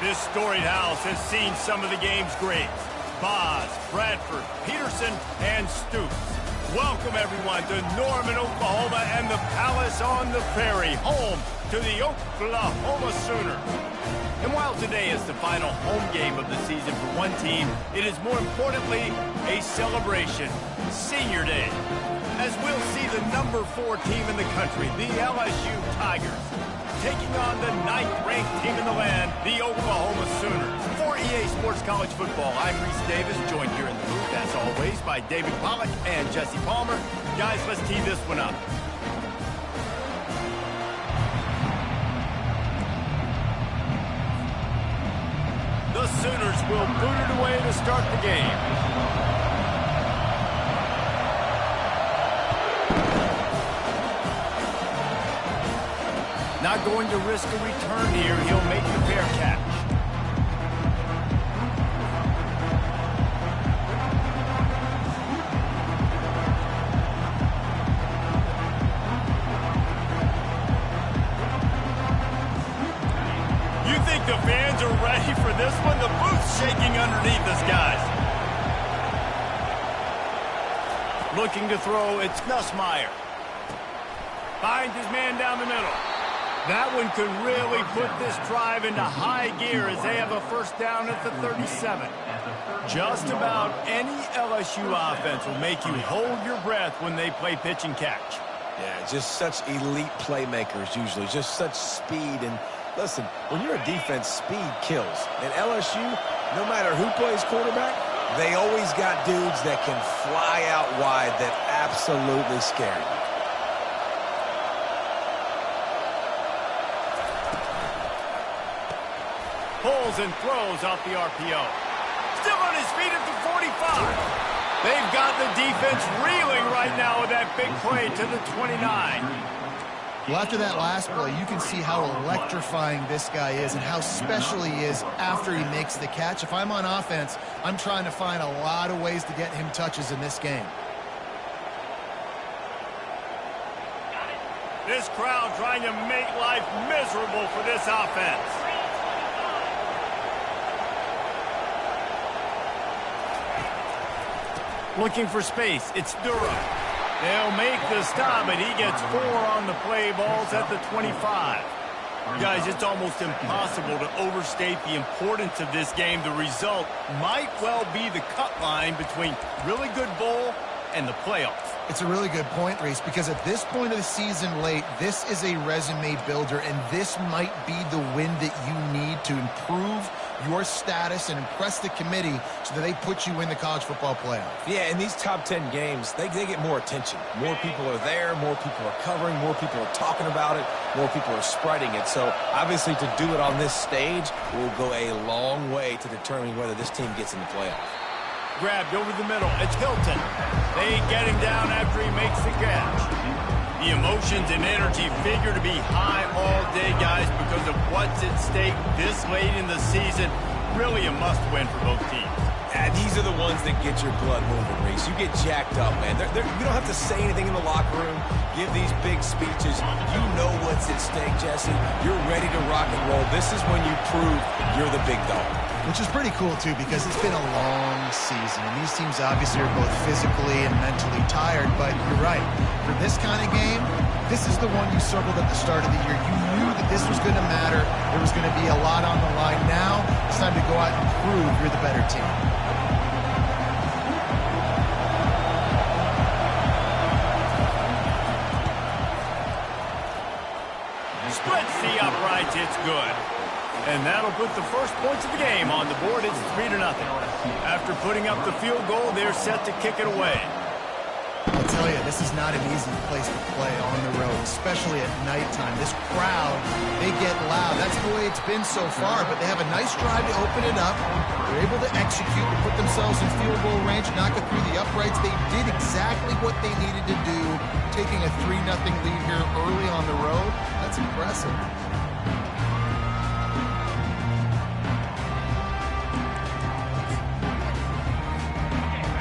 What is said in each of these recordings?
This storied house has seen some of the game's greats. Boz, Bradford, Peterson, and Stoops. Welcome, everyone, to Norman, Oklahoma, and the Palace on the Prairie, home to the Oklahoma Sooners. And while today is the final home game of the season for one team, it is more importantly a celebration, Senior Day, as we'll see the number 4 team in the country, the LSU Tigers, taking on the 9th-ranked team in the land, the Oklahoma Sooners. For EA Sports College Football, I'm Reese Davis, joined here in the booth, as always, by David Pollack and Jesse Palmer. Guys, let's tee this one up. The Sooners will boot it away to start the game. Not going to risk a return here. He'll make the fair catch. You think the fans are ready for this one? The booth's shaking underneath us, guys. Looking to throw, it's Nussmeier. Finds his man down the middle. That one could really put this drive into high gear as they have a first down at the 37. Just about any LSU offense will make you hold your breath when they play pitch and catch. Yeah, just such elite playmakers usually, just such speed. And listen, when you're a defense, speed kills. And LSU, no matter who plays quarterback, they always got dudes that can fly out wide that absolutely scare you. Pulls and throws off the RPO. Still on his feet at the 45. They've got the defense reeling right now with that big play to the 29. Well, after that last play, you can see how electrifying this guy is and how special he is after he makes the catch. If I'm on offense, I'm trying to find a lot of ways to get him touches in this game. This crowd trying to make life miserable for this offense. Looking for space, it's Durham. They'll make the stop, and he gets 4 on the play. Balls at the 25. Guys, it's almost impossible to overstate the importance of this game. The result might well be the cut line between really good bowl and the playoffs. It's a really good point, Reese, because at this point of the season late, this is a resume builder, and this might be the win that you need to improve your status and impress the committee so that they put you in the college football playoff. Yeah, in these top 10 games, they get more attention. More people are there, more people are covering, more people are talking about it, more people are spreading it. So, obviously, to do it on this stage will go a long way to determining whether this team gets in the playoff. Grabbed over the middle. It's Hilton. They get him down after he makes the catch. The emotions and energy figure to be high all day, guys, because of what's at stake this late in the season. Really a must-win for both teams. And these are the ones that get your blood moving, Reese. You get jacked up, man. You don't have to say anything in the locker room, give these big speeches. You know what's at stake, Jesse. You're ready to rock and roll. This is when you prove you're the big dog. Which is pretty cool, too, because it's been a long season. And these teams obviously are both physically and mentally tired, but you're right. For this kind of game, this is the one you circled at the start of the year. You knew that this was going to matter. There was going to be a lot on the line. Now, it's time to go out and prove you're the better team. Splits the uprights, it's good. And that'll put the first points of the game on the board. It's 3-0. After putting up the field goal, they're set to kick it away. I'll tell you, this is not an easy place to play on the road, especially at nighttime. This crowd, they get loud. That's the way it's been so far, but they have a nice drive to open it up. They're able to execute, to put themselves in field goal range, knock it through the uprights. They did exactly what they needed to do, taking a 3-0 lead here early on the road. That's impressive.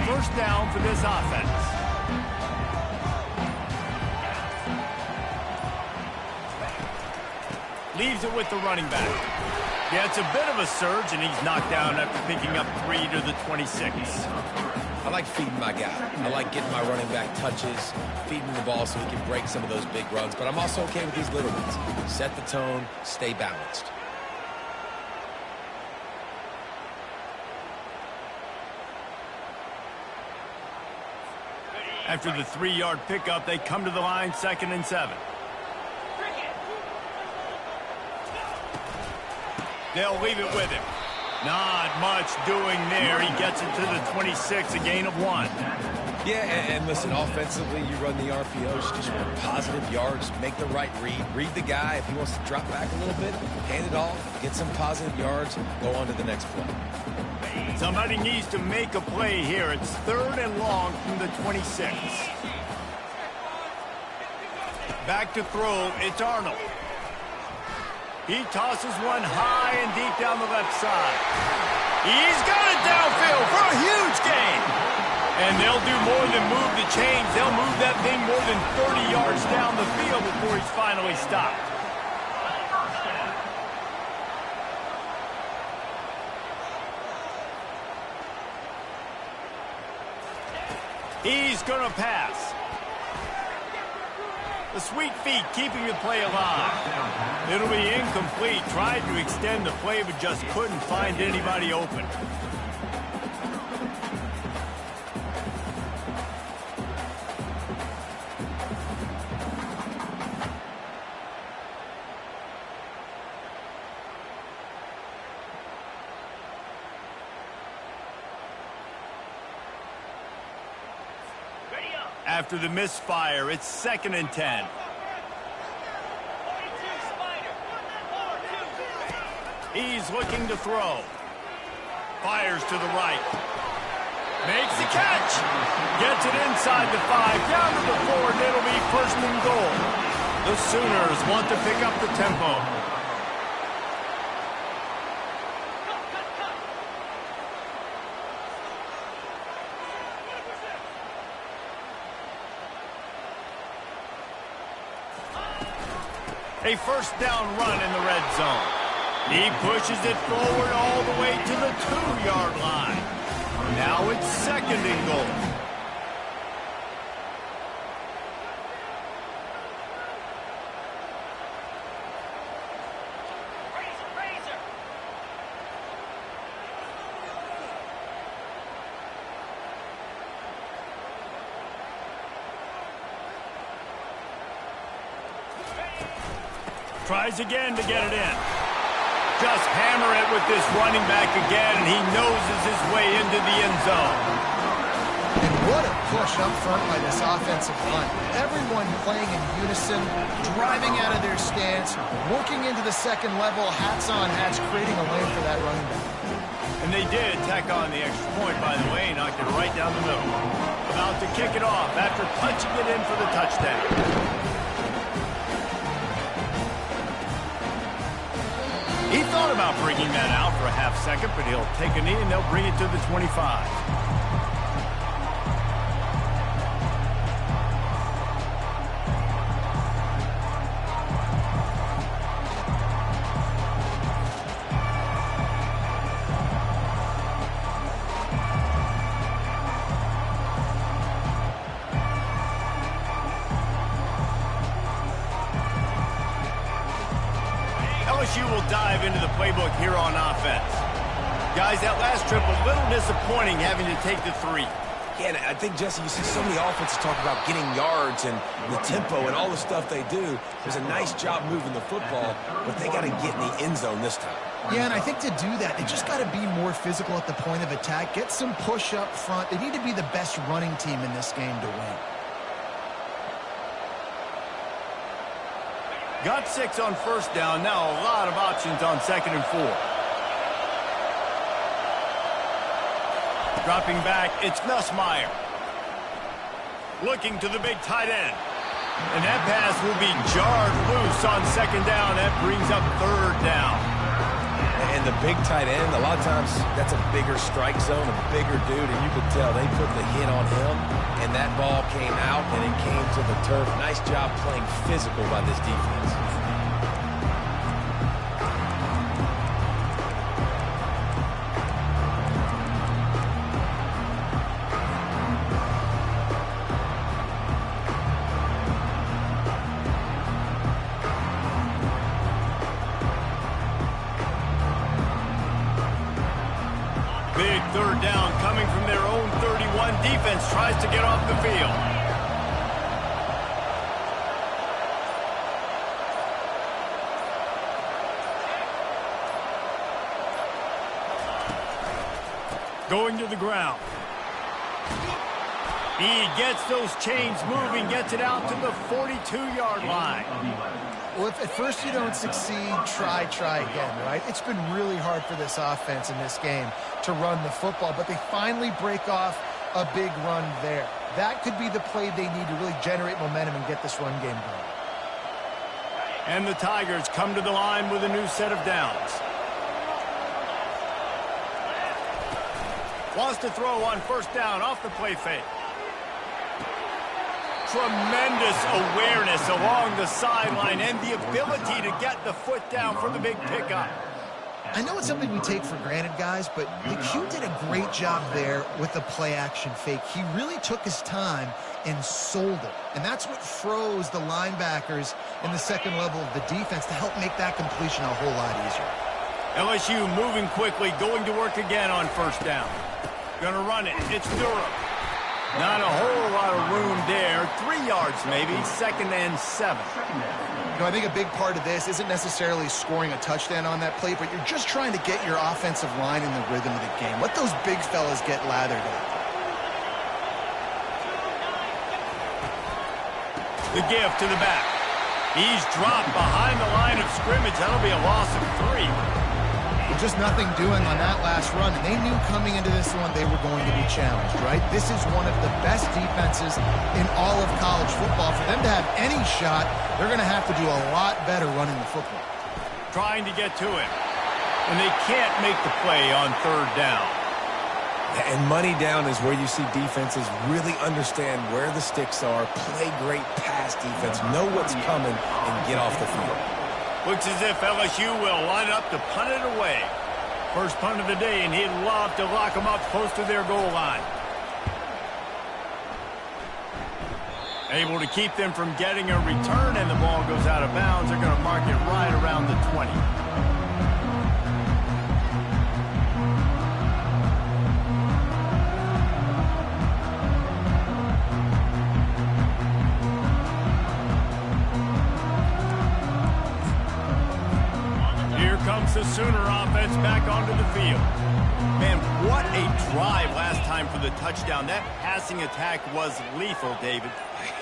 First down for this offense. Leaves it with the running back. Yeah, it's a bit of a surge, and he's knocked down after picking up 3 to the 26. I like feeding my guy. I like getting my running back touches, feeding the ball so he can break some of those big runs. But I'm also okay with these little ones. Set the tone, stay balanced. After the 3-yard pickup, they come to the line, 2nd and 7. They'll leave it with him. Not much doing there. He gets it to the 26, a gain of 1. Yeah, and listen, offensively, you run the RPOs, you just want positive yards, make the right read. Read the guy. If he wants to drop back a little bit, hand it off, get some positive yards, go on to the next play. Somebody needs to make a play here. It's 3rd and long from the 26. Back to throw. It's Arnold. He tosses one high and deep down the left side. He's got it downfield for a huge gain. And they'll do more than move the chains. They'll move that thing more than 30 yards down the field before he's finally stopped. He's going to pass. The sweet feet keeping the play alive. It'll be incomplete. Tried to extend the play, but just couldn't find anybody open. After the misfire, it's 2nd and 10. He's looking to throw. Fires to the right. Makes the catch. Gets it inside the 5, down to the 4, and it'll be 1st and goal. The Sooners want to pick up the tempo. A 1st down run in the red zone. He pushes it forward all the way to the 2-yard line. Now it's 2nd and goal. Tries again to get it in. Just hammer it with this running back again, and he noses his way into the end zone. And what a push up front by this offensive line. Everyone playing in unison, driving out of their stance, working into the 2nd level, hats on hats, creating a lane for that running back. And they did tack on the extra point, by the way, knocked it right down the middle. About to kick it off after punching it in for the touchdown. He thought about bringing that out for a half second, but he'll take a knee and they'll bring it to the 25. LSU will dive into the playbook here on offense. Guys, that last trip a little disappointing having to take the 3. Yeah, and I think, Jesse, you see so many offenses talk about getting yards and the tempo and all the stuff they do. It was a nice job moving the football, but they got to get in the end zone this time. Yeah, and I think to do that, they just got to be more physical at the point of attack, get some push up front. They need to be the best running team in this game to win. Got 6 on 1st down. Now a lot of options on 2nd and 4. Dropping back, it's Nussmeier. Looking to the big tight end. And that pass will be jarred loose on 2nd down. That brings up 3rd down. And the big tight end, a lot of times that's a bigger strike zone, a bigger dude, and you could tell they put the hit on him, and that ball came out, and it came to the turf. Nice job playing physical by this defense. to get off the field. Going to the ground. He gets those chains moving, gets it out to the 42-yard line. Well, if at first you don't succeed, try again, right? It's been really hard for this offense in this game to run the football, but they finally break off a big run there. That could be the play they need to really generate momentum and get this run game going. And the Tigers come to the line with a new set of downs. Wants to throw on first down off the play fake. Tremendous awareness along the sideline and the ability to get the foot down for the big pickup. I know it's something we take for granted, guys, but the Q did a great job there with the play-action fake. He really took his time and sold it. And that's what froze the linebackers in the second level of the defense to help make that completion a whole lot easier. LSU moving quickly, going to work again on first down. Gonna run it. It's Durham. Not a whole lot of room there. 3 yards maybe. 2nd and 7. You know, I think a big part of this isn't necessarily scoring a touchdown on that play, but you're just trying to get your offensive line in the rhythm of the game. Let those big fellas get lathered up. The give to the back. He's dropped behind the line of scrimmage. That'll be a loss of 3. Just nothing doing on that last run, and they knew coming into this one they were going to be challenged, right? This is one of the best defenses in all of college football. For them to have any shot, they're going to have to do a lot better running the football. Trying to get to him, and they can't make the play on third down. And money down is where you see defenses really understand where the sticks are, play great pass defense, know what's coming, and get off the field. Looks as if LSU will line up to punt it away. First punt of the day, and he'd love to lock them up close to their goal line. Able to keep them from getting a return, and the ball goes out of bounds. They're going to mark it right around the 20. Comes the Sooner offense back onto the field. Man, what a drive last time for the touchdown. That passing attack was lethal, David.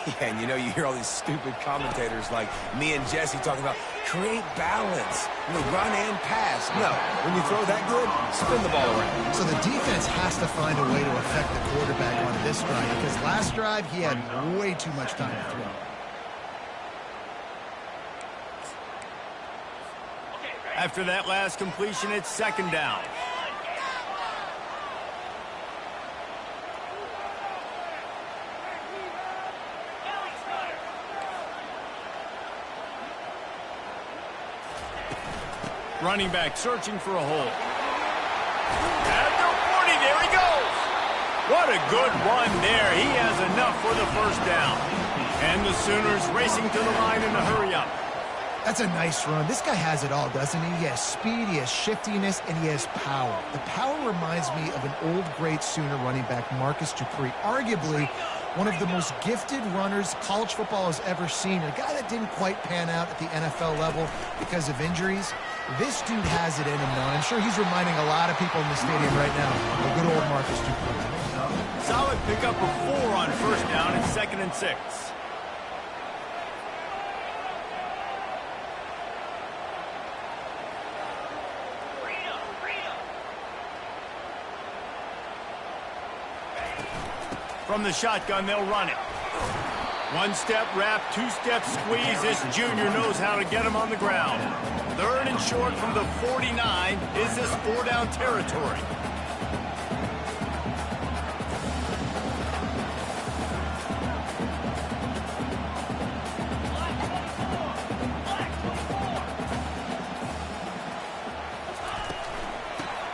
Yeah, and you know, you hear all these stupid commentators like me and Jesse talking about create balance, run and pass. No, when you throw that good, spin the ball around. So the defense has to find a way to affect the quarterback on this drive, because last drive he had way too much time to throw. After that last completion, it's 2nd down. Running back searching for a hole. At the 40, there he goes. What a good run there. He has enough for the first down. And the Sooners racing to the line in a hurry-up. That's a nice run. This guy has it all, doesn't he? He has speed, he has shiftiness, and he has power. The power reminds me of an old great Sooner running back, Marcus Dupree. Arguably one of the most gifted runners college football has ever seen. A guy that didn't quite pan out at the NFL level because of injuries. This dude has it in him now. I'm sure he's reminding a lot of people in the stadium right now of good old Marcus Dupree. Solid pickup of 4 on first down and 2nd and 6. From the shotgun, they'll run it. 1-step wrap, 2-step squeeze. This junior knows how to get him on the ground. 3rd and short from the 49. Is this 4-down territory?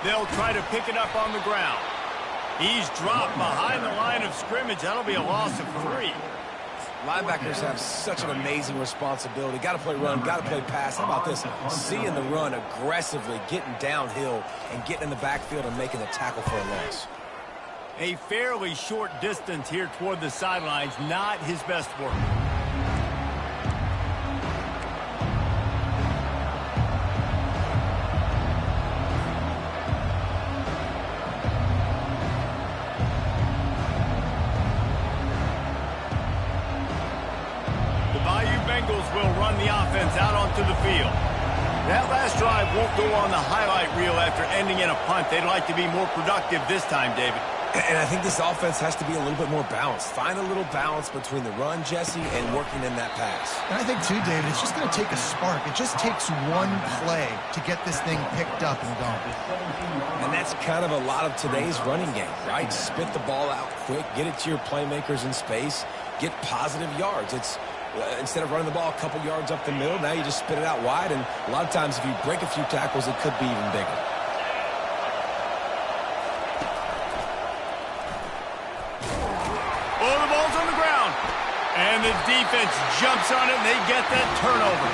They'll try to pick it up on the ground. He's dropped behind the line of scrimmage. That'll be a loss of 3. Linebackers have such an amazing responsibility. Got to play run, got to play pass. How about this? Seeing the run aggressively, getting downhill, and getting in the backfield and making the tackle for a loss. A fairly short distance here toward the sidelines, not his best work. The Bayou Bengals will run the offense out onto the field. That last drive won't go on the highlight reel after ending in a punt. They'd like to be more productive this time, David. And I think this offense has to be a little bit more balanced. Find a little balance between the run, Jesse, and working in that pass. And I think, too, David, it's just going to take a spark. It just takes one play to get this thing picked up and going. And that's kind of a lot of today's running game, right? Spit the ball out quick, get it to your playmakers in space, get positive yards. It's instead of running the ball a couple yards up the middle, now you just spit it out wide. And a lot of times if you break a few tackles, it could be even bigger. And the defense jumps on it, and they get that turnover.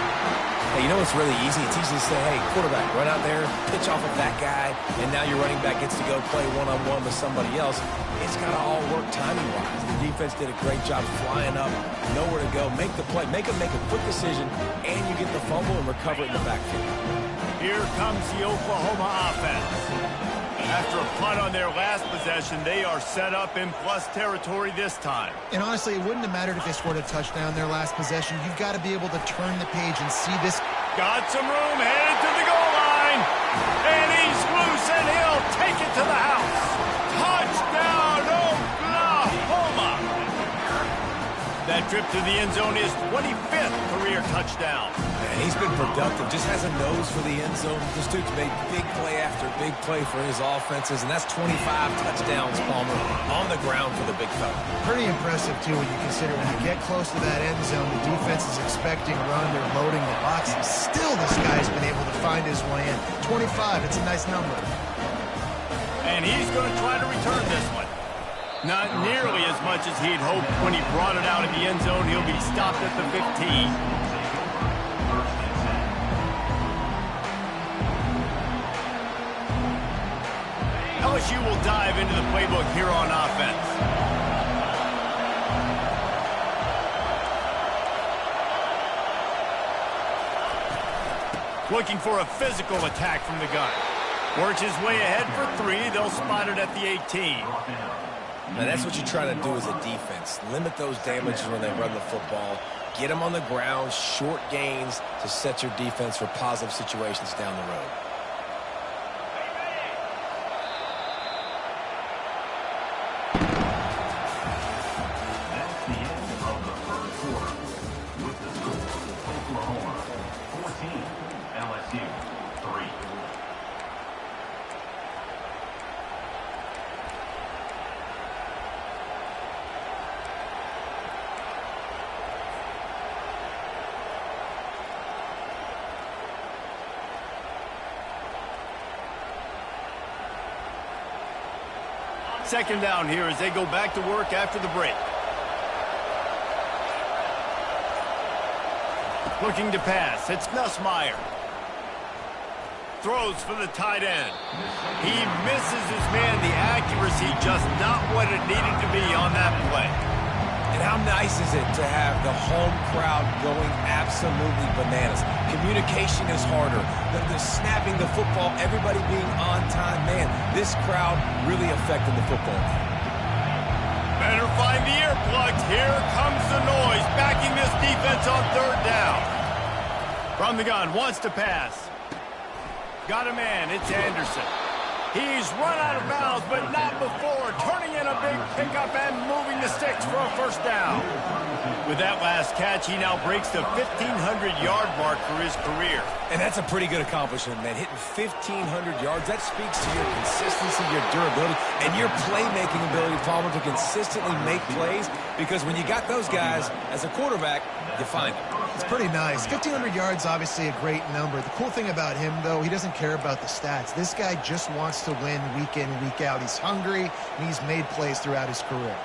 Hey, you know what's really easy? It's easy to say, hey, quarterback, run out there, pitch off of that guy, and now your running back gets to go play one-on-one with somebody else. It's got to all work timing-wise. The defense did a great job flying up, nowhere to go. Make the play. Make them make a quick decision, and you get the fumble and recover it in the backfield. Here comes the Oklahoma offense. After a punt on their last possession, they are set up in plus territory this time. And honestly, it wouldn't have mattered if they scored a touchdown their last possession. You've got to be able to turn the page and see this. Got some room, headed to the goal line. And he's loose, and he'll take it to the house. Touchdown, Oklahoma. That trip to the end zone is 25th career touchdown. And he's been productive, just has a nose for the end zone. This dude's made big play after big play for his offenses, and that's 25 touchdowns, Palmer, on the ground for the big fella. Pretty impressive, too, when you consider when you get close to that end zone, the defense is expecting a run, they're loading the box, and still this guy's been able to find his way in. 25, it's a nice number. And he's going to try to return this one. Not nearly as much as he'd hoped when he brought it out in the end zone. He'll be stopped at the 15. LSU will dive into the playbook here on offense. Looking for a physical attack from the gun. Works his way ahead for 3. They'll spot it at the 18. Now, that's what you try to do as a defense. Limit those damages when they run the football. Get them on the ground, short gains to set your defense for positive situations down the road. That's the end of the first quarter. With the score, Oklahoma 14, LSU 3. Second down here as they go back to work after the break. Looking to pass. It's Nussmeier. Throws for the tight end. He misses his man. The accuracy just not what it needed to be on that play. And how nice is it to have the home crowd going absolutely bananas? Communication is harder. The snapping the football, everybody being on time. Man, this crowd really affecting the football game. Better find the earplugs. Here comes the noise, backing this defense on third down. From the gun, wants to pass. Got a man, it's Anderson. He's run out of bounds, but not before turning in a big pickup and moving the sticks for a first down. With that last catch, he now breaks the 1,500-yard mark for his career. And that's a pretty good accomplishment, man. Hitting 1,500 yards, that speaks to your consistency, your durability, and your playmaking ability, Palmer, to consistently make plays. Because when you got those guys as a quarterback, you find them. It's pretty nice. 1,500 yards, obviously a great number. The cool thing about him, though, he doesn't care about the stats. This guy just wants to win week in, week out. He's hungry, and he's made plays throughout his career.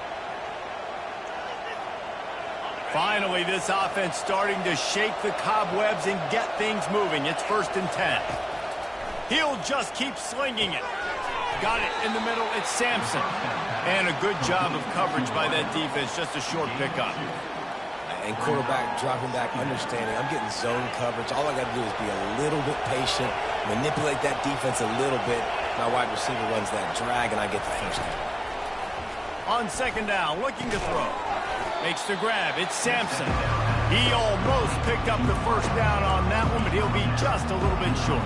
Finally, this offense starting to shake the cobwebs and get things moving. It's 1st and 10. He'll just keep slinging it. Got it in the middle. It's Sampson. And a good job of coverage by that defense. Just a short pickup. And quarterback dropping back, understanding I'm getting zone coverage. All I got to do is be a little bit patient, manipulate that defense a little bit. My wide receiver runs that drag, and I get the first down. On second down, looking to throw. Makes the grab. It's Sampson. He almost picked up the first down on that one, but he'll be just a little bit short.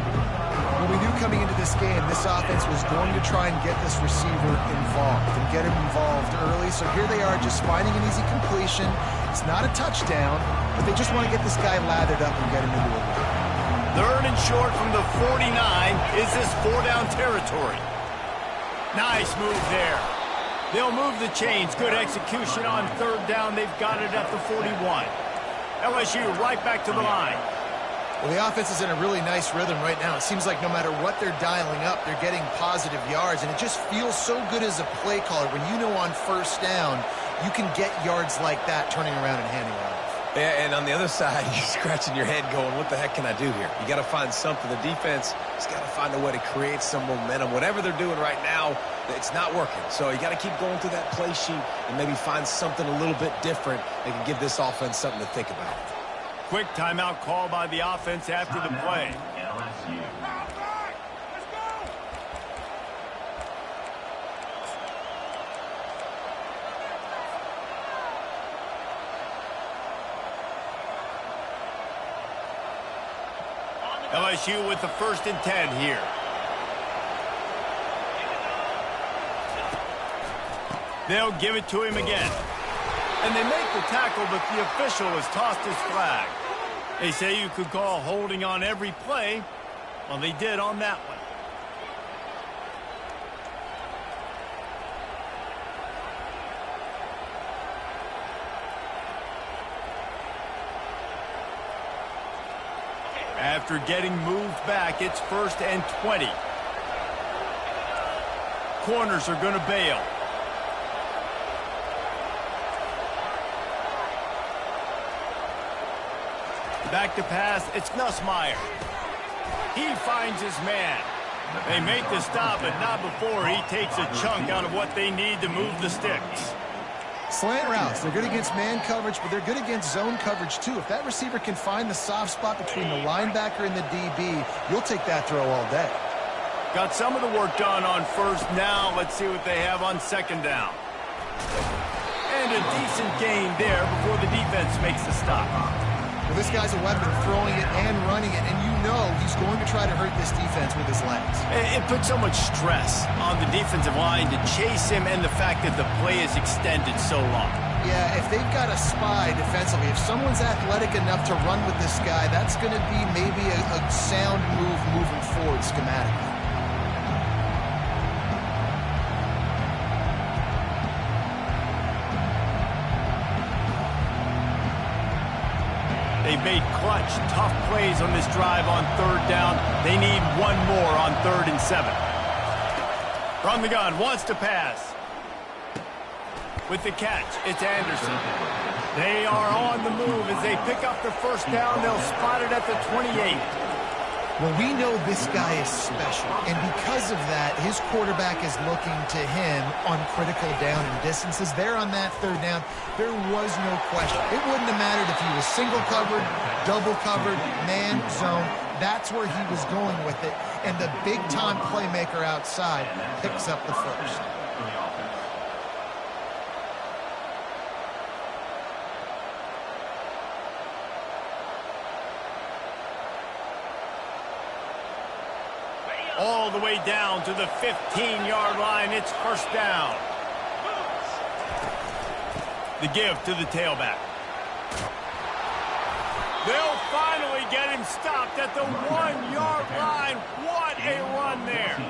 Well, we knew coming into this game, this offense was going to try and get this receiver involved and get him involved early. So here they are just finding an easy completion. It's not a touchdown, but they just want to get this guy lathered up and get him into a run. Third and short from the 49. Is this 4-down territory? Nice move there. They'll move the chains. Good execution on third down. They've got it at the 41. LSU right back to the line. Well, the offense is in a really nice rhythm right now. It seems like no matter what they're dialing up, they're getting positive yards, and it just feels so good as a play caller when you know on first down you can get yards like that turning around and handing it off. Yeah, and on the other side, you're scratching your head going, what the heck can I do here? You got to find something. The defense has got to find a way to create some momentum. Whatever they're doing right now, it's not working. So you got to keep going through that play sheet and maybe find something a little bit different that can give this offense something to think about. Quick timeout call by the offense after the play. LSU. LSU with the 1st and 10 here. They'll give it to him again. And they make the tackle, but the official has tossed his flag. They say you could call holding on every play. Well, they did on that one. After getting moved back, it's 1st and 20. Corners are going to bail. Back to pass, it's Nussmeier. He finds his man. They make the stop, but not before he takes a chunk out of what they need to move the sticks. Slant routes, they're good against man coverage, but they're good against zone coverage too. If that receiver can find the soft spot between the linebacker and the DB, you'll take that throw all day. Got some of the work done on first. Now let's see what they have on second down. And a decent gain there before the defense makes the stop. Well, this guy's a weapon, throwing it and running it, and you know he's going to try to hurt this defense with his legs. It puts so much stress on the defensive line to chase him, and the fact that the play is extended so long. Yeah, if they've got a spy defensively, if someone's athletic enough to run with this guy, that's going to be maybe a sound move moving forward schematically. They've made clutch, tough plays on this drive on third down. They need one more on 3rd and 7. From the gun, wants to pass. With the catch, it's Anderson. They are on the move as they pick up the first down. They'll spot it at the 28. Well, we know this guy is special, and because of that, his quarterback is looking to him on critical down and distances. There on that third down, there was no question. It wouldn't have mattered if he was single covered, double covered, man, zone. That's where he was going with it, and the big-time playmaker outside picks up the first. All the way down to the 15-yard line. It's first down. The give to the tailback. They'll finally get him stopped at the 1-yard line. What a run there.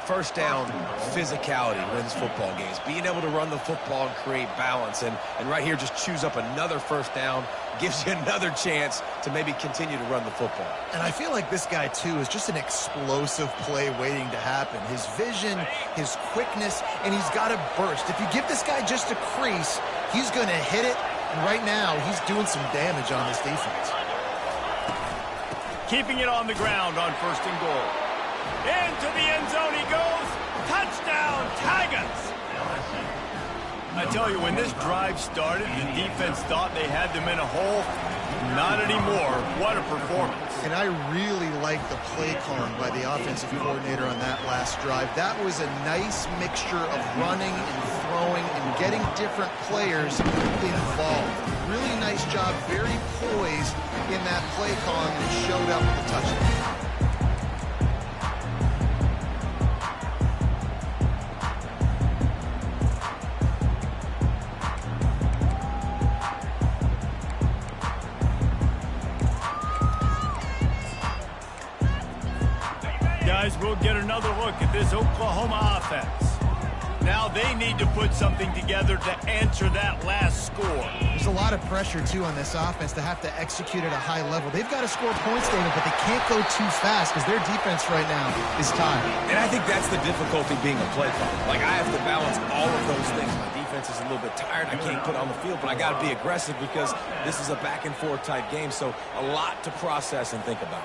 First down, physicality wins football games. Being able to run the football and create balance. And right here, just choose up another first down. Gives you another chance to maybe continue to run the football. And I feel like this guy, too, is just an explosive play waiting to happen. His vision, his quickness, and he's got a burst. If you give this guy just a crease, he's going to hit it. And right now, he's doing some damage on this defense. Keeping it on the ground on 1st and goal. Into the end zone he goes. Tigers! I tell you, when this drive started, the defense thought they had them in a hole. Not anymore. What a performance. And I really like the play calling by the offensive coordinator on that last drive. That was a nice mixture of running and throwing and getting different players involved. Really nice job, very poised in that play calling, and it showed up with the touchdown. Guys, we'll get another look at this Oklahoma offense. Now they need to put something together to answer that last score. There's a lot of pressure, too, on this offense to have to execute at a high level. They've got to score points, David, but they can't go too fast because their defense right now is tired. And I think that's the difficulty being a play caller. Like, I have to balance all of those things. My defense is a little bit tired. I can't put it on the field, but I got to be aggressive because this is a back-and-forth type game, so a lot to process and think about.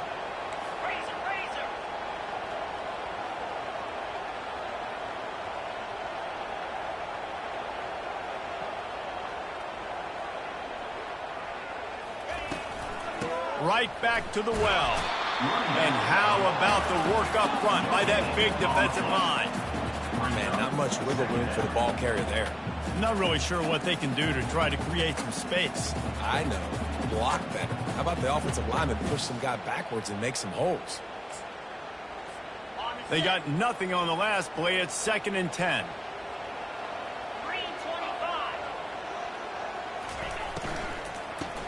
Right back to the well. And how about the work up front by that big defensive line? Man, not much wiggle room for the ball carrier there. Not really sure what they can do to try to create some space. I know. Block better. How about the offensive lineman push some guy backwards and make some holes? They got nothing on the last play. It's 2nd and 10.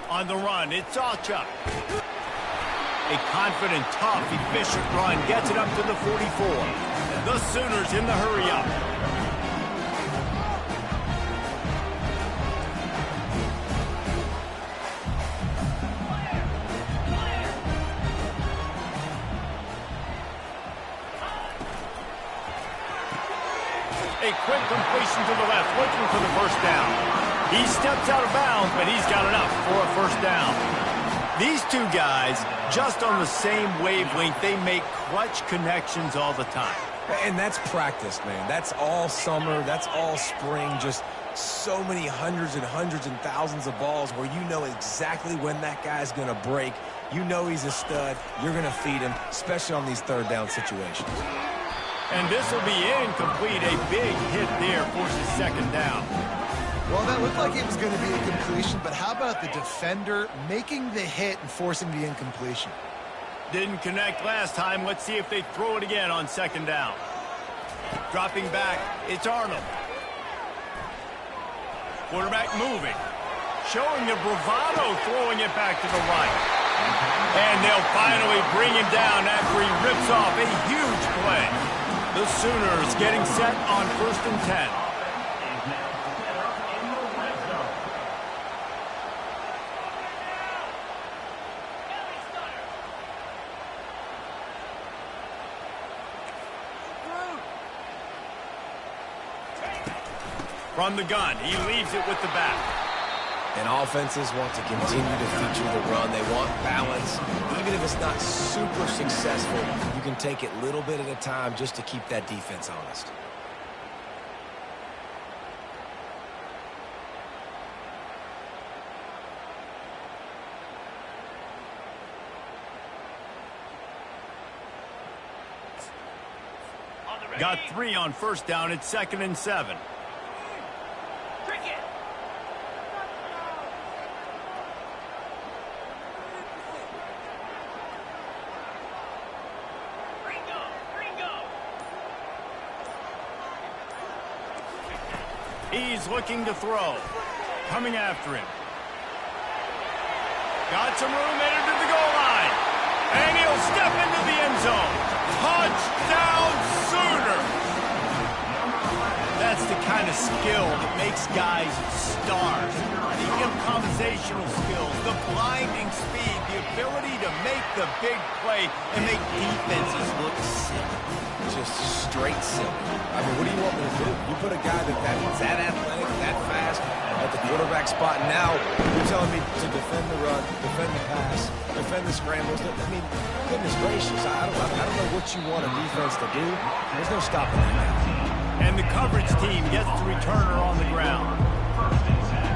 On the run, it's Alchuk. A confident, tough, efficient run gets it up to the 44. The Sooners in the hurry-up. A quick completion to the left, looking for the first down. He steps out of bounds, but he's got enough for a first down. These two guys, just on the same wavelength, they make clutch connections all the time. And that's practice, man. That's all summer. That's all spring. Just so many hundreds and thousands of balls where you know exactly when that guy's going to break. You know he's a stud. You're going to feed him, especially on these third down situations. And this will be incomplete. A big hit there forces second down. Well, that looked like it was going to be a completion, but how about the defender making the hit and forcing the incompletion? Didn't connect last time. Let's see if they throw it again on second down. Dropping back, it's Arnold. Quarterback moving. Showing the bravado, throwing it back to the right. And they'll finally bring him down after he rips off a huge play. The Sooners getting set on 1st and 10. From the gun, he leaves it with the back. And offenses want to continue to feature the run. They want balance. Even if it's not super successful, you can take it little bit at a time just to keep that defense honest. Got 3 on first down. It's 2nd and 7. He's looking to throw. Coming after him. Got some room, headed to the goal line. And he'll step into the end zone. Touchdown, Sooner! That's the kind of skill that makes guys stars. The improvisational skills, the blinding speed, the ability to make the big play and make defenses look silly. Just straight silly. I mean, what do you want me to do? You put a guy that's that athletic, that fast at the quarterback spot, and now you're telling me to defend the run, defend the pass, defend the scrambles. I mean, goodness gracious, I don't know what you want a defense to do. There's no stopping that now. And the coverage team gets the returner on the ground. First and 10.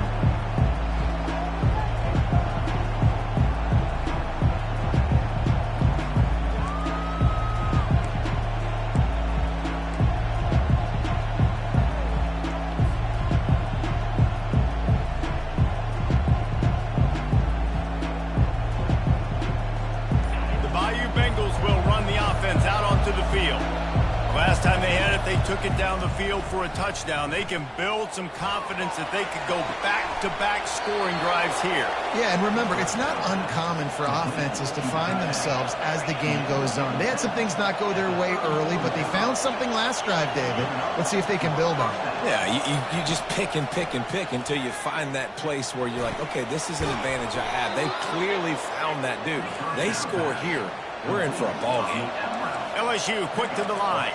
Last time they had it, they took it down the field for a touchdown. They can build some confidence that they could go back-to-back scoring drives here. Yeah, and remember, it's not uncommon for offenses to find themselves as the game goes on. They had some things not go their way early, but they found something last drive, David. Let's see if they can build on it. Yeah, you just pick and pick and pick until you find that place where you're like, okay, this is an advantage I have. They clearly found that dude. They score here. We're in for a ball game. LSU quick to the line.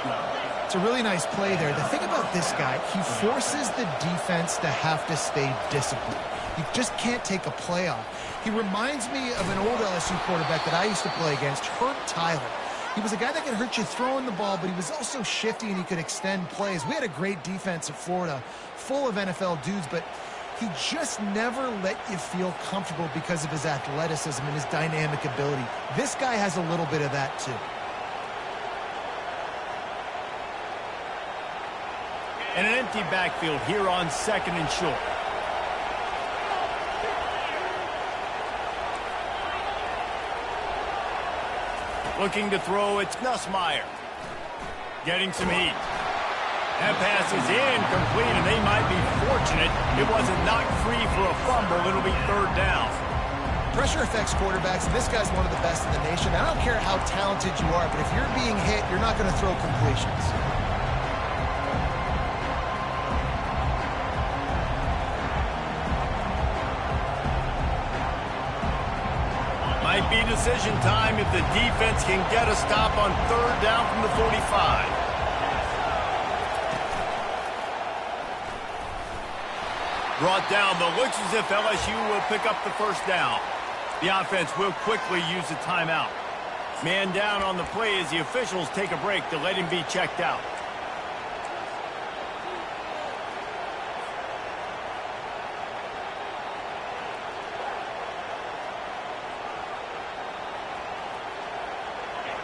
It's a really nice play there. The thing about this guy, he forces the defense to have to stay disciplined. You just can't take a play off. He reminds me of an old LSU quarterback that I used to play against, Herb Tyler. He was a guy that could hurt you throwing the ball, but he was also shifty and he could extend plays. We had a great defense at Florida, full of NFL dudes, but he just never let you feel comfortable because of his athleticism and his dynamic ability. This guy has a little bit of that too. And an empty backfield here on second and short. Looking to throw, it's Nussmeier. Getting some heat. That pass is incomplete, and they might be fortunate it wasn't knocked free for a fumble. It'll be third down. Pressure affects quarterbacks, and this guy's one of the best in the nation. I don't care how talented you are, but if you're being hit, you're not going to throw completions. Might be decision time if the defense can get a stop on third down from the 45. Brought down, but looks as if LSU will pick up the first down. The offense will quickly use a timeout. Man down on the play as the officials take a break to let him be checked out.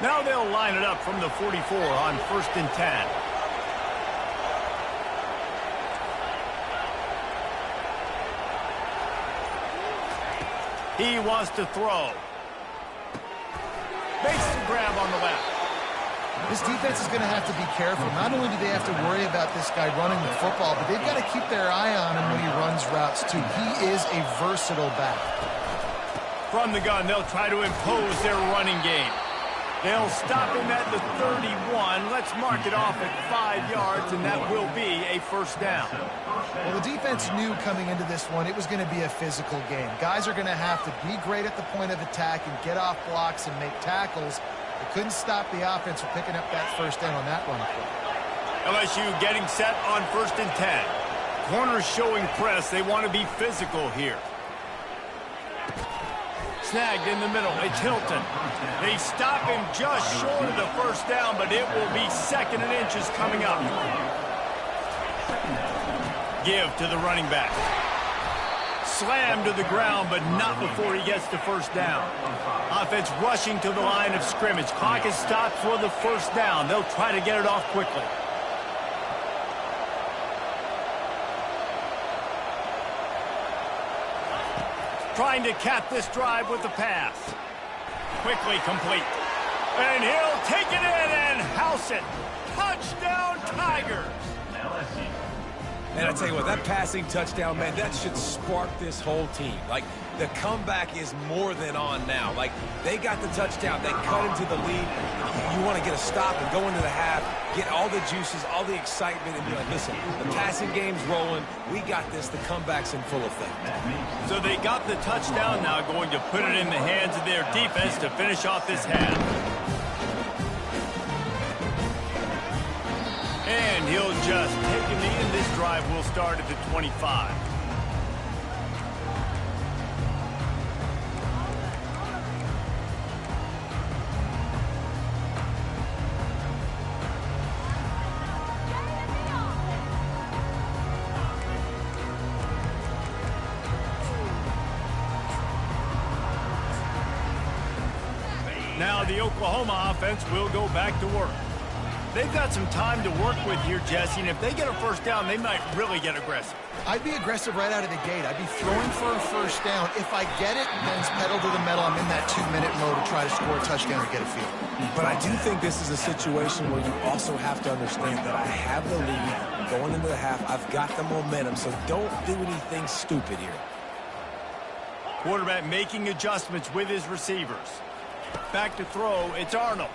Now they'll line it up from the 44 on first and 10. He wants to throw. Makes the grab on the left. This defense is going to have to be careful. Not only do they have to worry about this guy running the football, but they've got to keep their eye on him when he runs routes too. He is a versatile back. From the gun, they'll try to impose their running game. They'll stop him at the 31. Let's mark it off at 5 yards, and that will be a first down. Well, the defense knew coming into this one it was going to be a physical game. Guys are going to have to be great at the point of attack and get off blocks and make tackles. They couldn't stop the offense from picking up that first down on that run play. LSU getting set on first and 10. Corners showing press. They want to be physical here. Snagged in the middle. It's Hilton. They stop him just short of the first down, but it will be second and inches coming up. Give to the running back. Slammed to the ground, but not before he gets to first down. Offense rushing to the line of scrimmage. Clock is stopped for the first down. They'll try to get it off quickly. Trying to cap this drive with the pass. Quickly complete. And he'll take it in and house it. Touchdown, Tigers. Man, I tell you what, that passing touchdown, man, that should spark this whole team. Like, the comeback is more than on now. Like, they got the touchdown. They cut into the lead. You want to get a stop and go into the half, get all the juices, all the excitement, and be like, listen, the passing game's rolling. We got this. The comeback's in full effect. So they got the touchdown, now going to put it in the hands of their defense to finish off this half. And he'll just take a knee, and this drive will start at the 25. Now the Oklahoma offense will go back to work. They've got some time to work with here, Jesse, and if they get a first down, they might really get aggressive. I'd be aggressive right out of the gate. I'd be throwing for a first down. If I get it, then it's pedal to the metal. I'm in that 2-minute mode to try to score a touchdown or get a field. But I do think this is a situation where you also have to understand that I have the lead going into the half. I've got the momentum, so don't do anything stupid here. Quarterback making adjustments with his receivers. Back to throw, it's Arnold.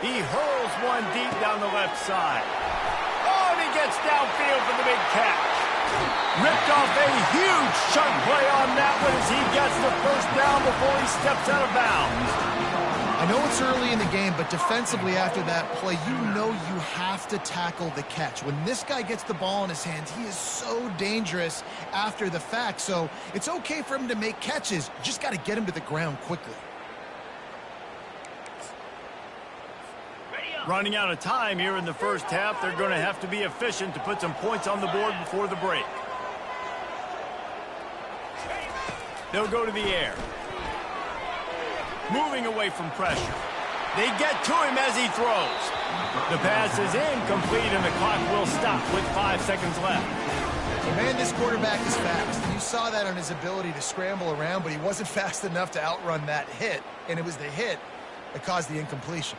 He hurls one deep down the left side. Oh, and he gets downfield for the big catch. Ripped off a huge chunk play on that one as he gets the first down before he steps out of bounds. I know it's early in the game, but defensively after that play, you know you have to tackle the catch. When this guy gets the ball in his hands, he is so dangerous after the fact. So it's okay for him to make catches. You just got to get him to the ground quickly. Running out of time here in the first half, they're going to have to be efficient to put some points on the board before the break. They'll go to the air. Moving away from pressure. They get to him as he throws. The pass is incomplete and the clock will stop with 5 seconds left. Well, man, this quarterback is fast. You saw that on his ability to scramble around, but he wasn't fast enough to outrun that hit, and it was the hit that caused the incompletion.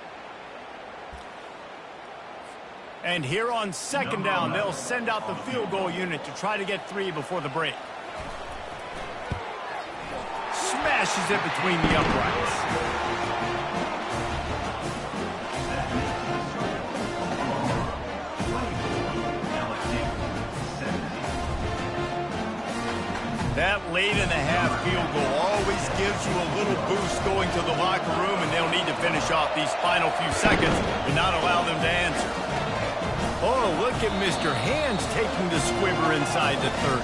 And here on second down, they'll send out the field goal unit to try to get 3 before the break. Smashes it between the uprights. That late in the half field goal always gives you a little boost going to the locker room, and they'll need to finish off these final few seconds and not allow them to answer. Oh, look at Mr. Hands taking the squibber inside the 30.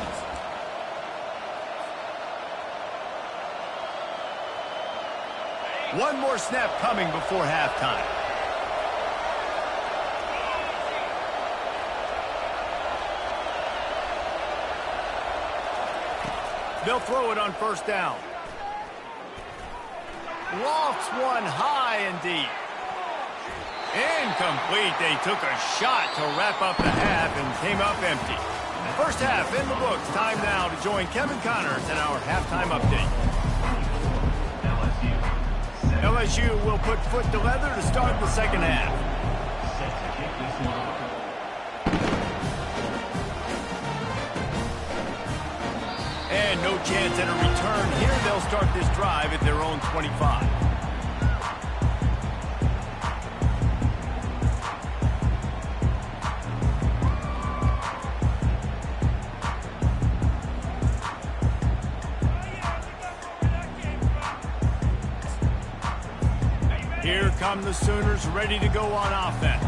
One more snap coming before halftime. They'll throw it on first down. Lofts one high and deep. Incomplete. They took a shot to wrap up the half and came up empty. First half in the books. Time now to join Kevin Connors in our halftime update. LSU will put foot to leather to start the second half. And no chance at a return here. They'll start this drive at their own 25. Here come the Sooners ready to go on offense.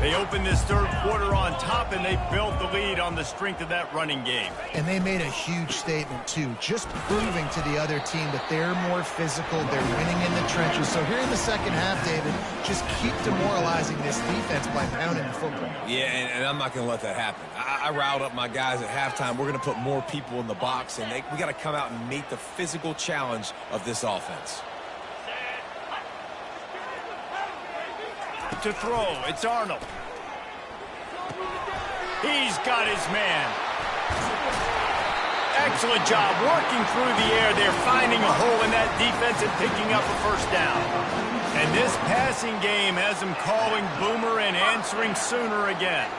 They opened this third quarter on top, and they built the lead on the strength of that running game. And they made a huge statement, too, just proving to the other team that they're more physical, they're winning in the trenches. So here in the second half, David, just keep demoralizing this defense by pounding the football. Yeah, and I'm not going to let that happen. I riled up my guys at halftime. We're going to put more people in the box, and we got to come out and meet the physical challenge of this offense. To throw, it's Arnold. He's got his man. Excellent job working through the air. They're finding a hole in that defense and picking up a first down. And this passing game has them calling Boomer and answering Sooner again.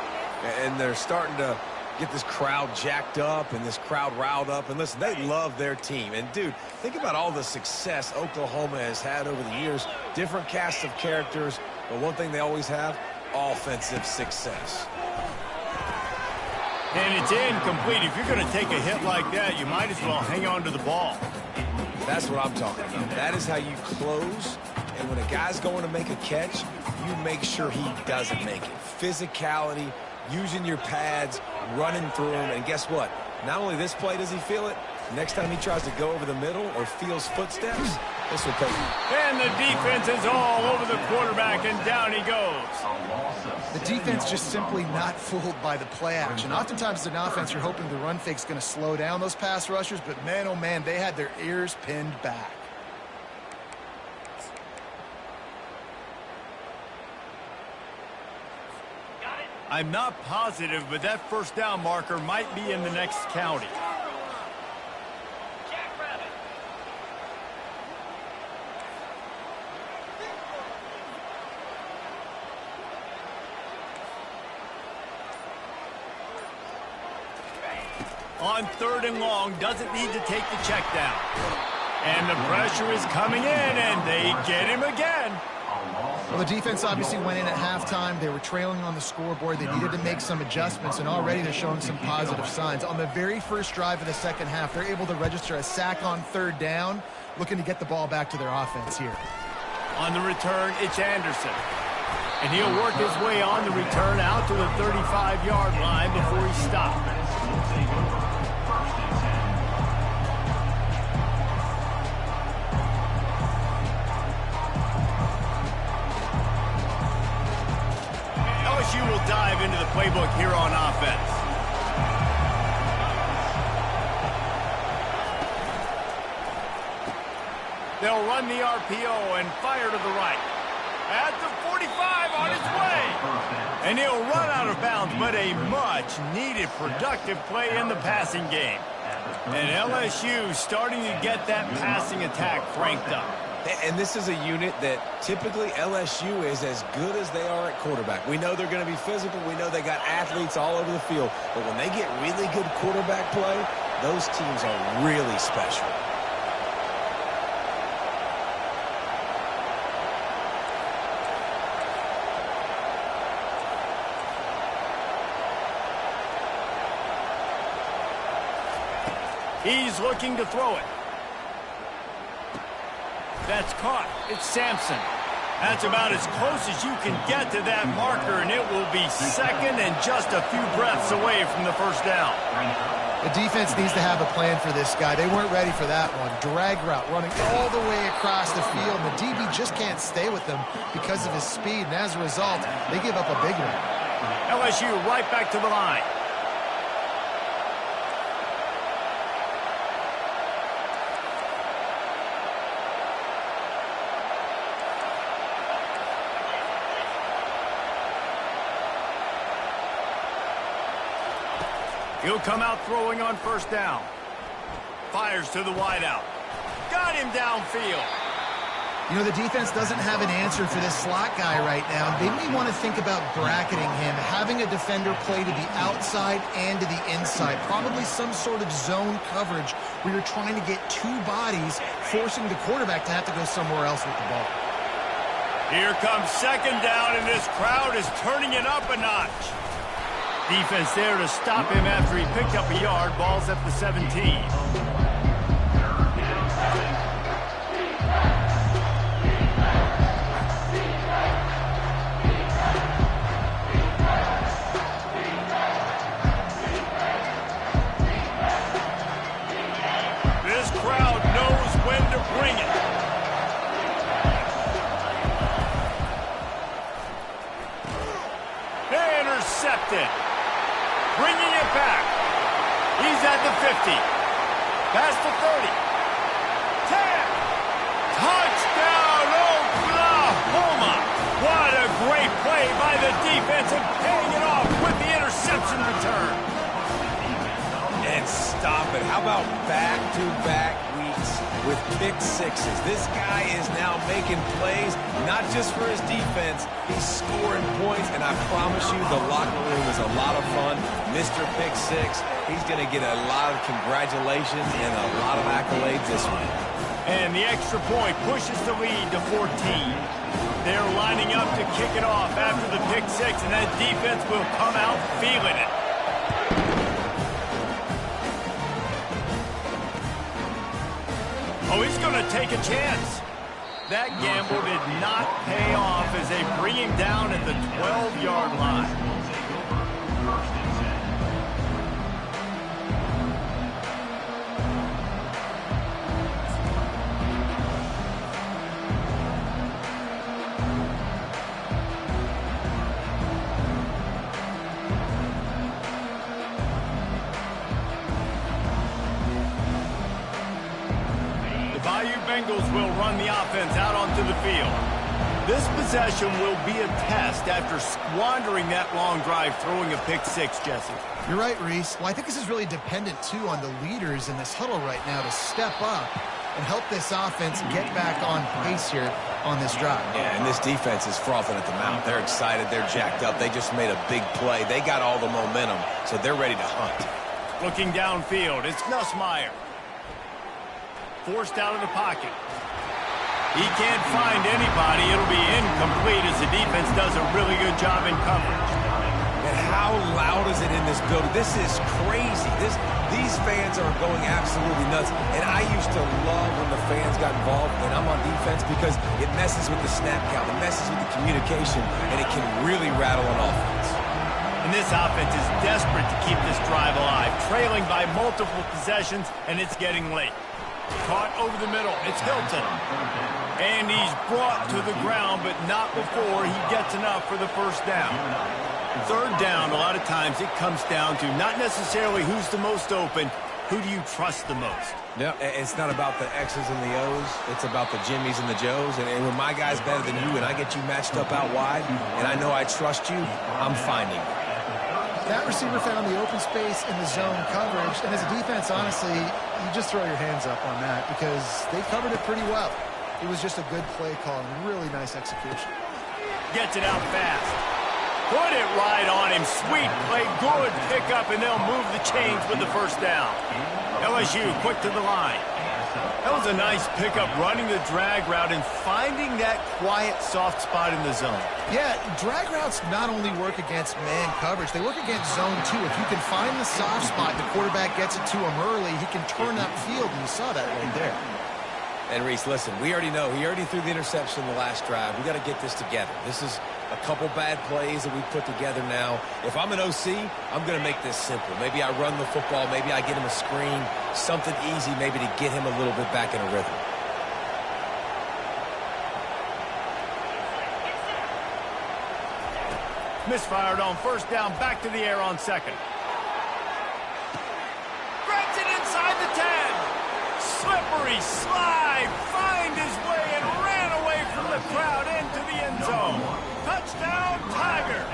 And they're starting to get this crowd jacked up and this crowd riled up. And listen, they love their team. And, dude, think about all the success Oklahoma has had over the years. Different casts of characters. But one thing they always have, offensive success. And it's incomplete. If you're going to take a hit like that, you might as well hang on to the ball. That's what I'm talking about. That is how you close. And when a guy's going to make a catch, you make sure he doesn't make it. Physicality, using your pads, running through them. And guess what? Not only this play does he feel it, next time he tries to go over the middle or feels footsteps, this will pay. And the defense is all over the quarterback, and down he goes. The defense just simply not fooled by the play action. Oftentimes as an offense, you're hoping the run fake's going to slow down those pass rushers, but man, oh man, they had their ears pinned back. I'm not positive, but that first down marker might be in the next county. On 3rd and long, doesn't need to take the check down. And the pressure is coming in, and they get him again. Well, the defense obviously went in at halftime. They were trailing on the scoreboard. They needed to make some adjustments, and already they're showing some positive signs. On the very first drive of the second half, they're able to register a sack on 3rd down, looking to get the ball back to their offense here. On the return, it's Anderson. And he'll work his way on the return out to the 35-yard line before he stops. LSU will dive into the playbook here on offense. They'll run the RPO and fire to the right. At the 45 on his way. And he'll run out of bounds, but a much-needed productive play in the passing game. And LSU starting to get that passing attack cranked up. And this is a unit that typically LSU is as good as they are at quarterback. We know they're going to be physical. We know they got athletes all over the field. But when they get really good quarterback play, those teams are really special. He's looking to throw it. That's caught. It's Sampson. That's about as close as you can get to that marker, and it will be second and just a few breaths away from the first down. The defense needs to have a plan for this guy. They weren't ready for that one. Drag route running all the way across the field. The DB just can't stay with them because of his speed, and as a result, they give up a big one. LSU right back to the line. He'll come out throwing on first down. Fires to the wideout. Got him downfield. You know, the defense doesn't have an answer for this slot guy right now. They may want to think about bracketing him, having a defender play to the outside and to the inside. Probably some sort of zone coverage where you're trying to get two bodies, forcing the quarterback to have to go somewhere else with the ball. Here comes second down, and this crowd is turning it up a notch. Defense there to stop him after he picked up a yard. Ball's at the 17. This crowd knows when to bring it. Intercepted. Bringing it back. He's at the 50. Past the 30. 10. Touchdown, Oklahoma. What a great play by the defense and paying it off with the interception return. And stop it. How about back-to-back weeks with pick sixes? This guy is now making plays, not just for his defense. He's scoring points, and I promise you the locker room is a lot of fun. Mr. Pick Six, he's going to get a lot of congratulations and a lot of accolades this week. And the extra point pushes the lead to 14. They're lining up to kick it off after the pick six, and that defense will come out feeling it. Oh, he's going to take a chance. That gamble did not pay off as they bring him down at the 12-yard line. Bengals will run the offense out onto the field. This possession will be a test after squandering that long drive, throwing a pick six, Jesse. You're right, Reese. Well, I think this is really dependent, too, on the leaders in this huddle right now to step up and help this offense get back on pace here on this drive. Yeah, and this defense is frothing at the mouth. They're excited. They're jacked up. They just made a big play. They got all the momentum, so they're ready to hunt. Looking downfield, it's Nussmeier. Forced out of the pocket. He can't find anybody. It'll be incomplete as the defense does a really good job in coverage. And how loud is it in this building? This is crazy. These fans are going absolutely nuts. And I used to love when the fans got involved and I'm on defense because it messes with the snap count. It messes with the communication, and it can really rattle an offense. And this offense is desperate to keep this drive alive, trailing by multiple possessions, and it's getting late. Caught over the middle. It's Hilton. And he's brought to the ground, but not before he gets enough for the first down. Third down, a lot of times it comes down to not necessarily who's the most open, who do you trust the most? No, it's not about the X's and the O's. It's about the Jimmies and the Joes. And when my guy's better than you and I get you matched up out wide, and I know I trust you, I'm finding you. That receiver found the open space in the zone coverage, and as a defense, honestly, you just throw your hands up on that because they covered it pretty well. It was just a good play call and really nice execution. Gets it out fast. Put it right on him. Sweet play, good pickup, and they'll move the chains with the first down. LSU quick to the line. That was a nice pickup, running the drag route and finding that quiet, soft spot in the zone. Yeah, drag routes not only work against man coverage, they work against zone too. If you can find the soft spot and the quarterback gets it to him early, he can turn upfield, and you saw that right there. And Reese, listen, we already know. He already threw the interception in the last drive. We got to get this together. This is a couple bad plays that we've put together now. If I'm an OC, I'm going to make this simple. Maybe I run the football. Maybe I get him a screen, something easy maybe to get him a little bit back in a rhythm. Misfired on first down, back to the air on second. Grabs it inside the 10. Slippery slide, find his way and ran away from the crowd into the end zone. Touchdown, Tiger.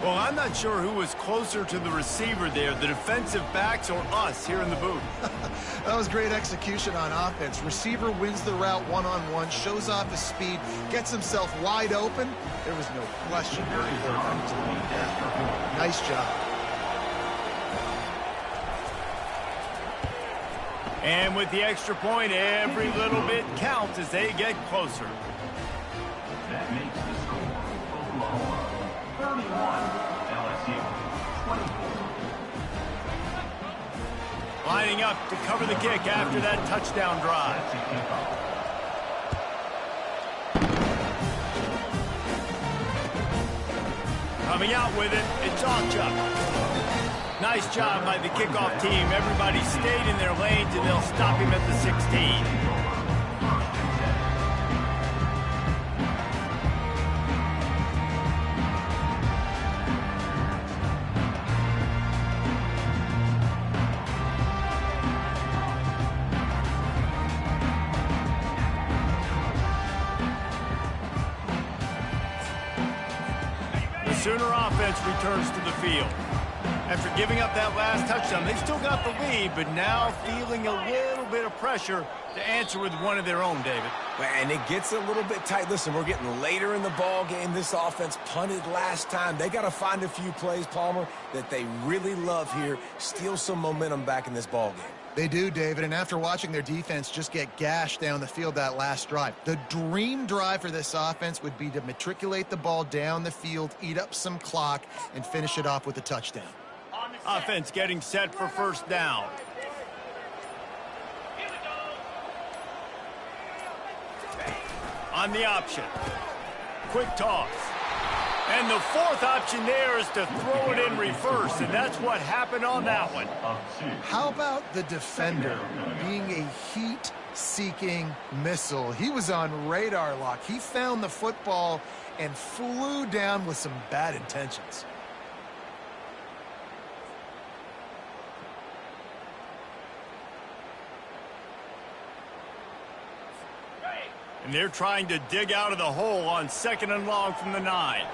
Well, I'm not sure who was closer to the receiver there, the defensive backs or us here in the booth. That was great execution on offense. Receiver wins the route one-on-one, shows off his speed, gets himself wide open. There was no question. Nice job. And with the extra point, every little bit counts as they get closer. That makes the score Oklahoma 31, LSU 24. Lining up to cover the kick after that touchdown drive. Coming out with it, it's Achuk. Nice job by the kickoff team. Everybody stayed in their lanes, and they'll stop him at the 16. The Sooner offense returns to the field. After giving up that last touchdown, they still got the lead, but now feeling a little bit of pressure to answer with one of their own, David. And it gets a little bit tight. Listen, we're getting later in the ball game. This offense punted last time. They got to find a few plays, Palmer, that they really love here, steal some momentum back in this ball game. They do, David, and after watching their defense just get gashed down the field that last drive, the dream drive for this offense would be to matriculate the ball down the field, eat up some clock, and finish it off with a touchdown. Offense getting set for first down. On the option. Quick toss. And the fourth option there is to throw it in reverse, and that's what happened on that one. How about the defender being a heat-seeking missile? He was on radar lock. He found the football and flew down with some bad intentions. And they're trying to dig out of the hole on 2nd and long from the 9.